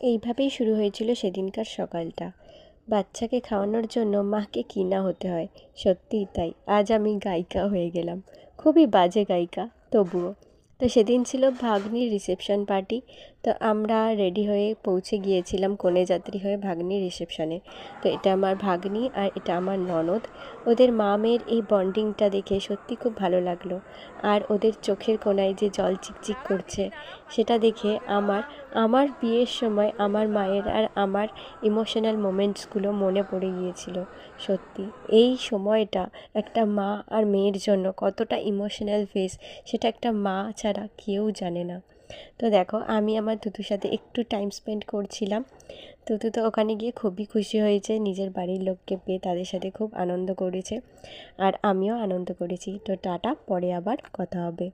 এইভাবেই শুরু হয়েছিল সেদিনকার সকালটা। বাচ্চাকে খাওয়ানোর জন্য মাকে কী না হতে হয়, সত্যিই তাই। আজ আমি গায়িকা হয়ে গেলাম, খুবই বাজে গায়িকা তবুও। তো সেদিন ছিল ভাগ্নির রিসেপশন পার্টি। তো আমরা রেডি হয়ে পৌঁছে গিয়েছিলাম কনে যাত্রী হয়ে ভাগ্নির রিসেপশনে। তো এটা আমার ভাগ্নি আর এটা আমার ননদ। ওদের মা মেয়ের এই বন্ডিংটা দেখে সত্যি খুব ভালো লাগলো। আর ওদের চোখের কোণায় যে জল চিকচিক করছে সেটা দেখে আমার বিয়ের সময় আমার মায়ের আর আমার ইমোশনাল মোমেন্টসগুলো মনে পড়ে গিয়েছিল। সত্যি এই সময়টা একটা মা আর মেয়ের জন্য কতটা ইমোশনাল ফেস, সেটা একটা মা ছাড়া কেউ জানে না। তো দেখো, আমি আমার তুতুর সাথে একটু টাইম স্পেন্ড করছিলাম। তুতু তো ওখানে গিয়ে খুবই খুশি হয়েছে নিজের বাড়ির লোককে পেয়ে, তাদের সাথে খুব আনন্দ করেছে। আর আমিও আনন্দ করেছি। তো টাটা, পরে আবার কথা হবে।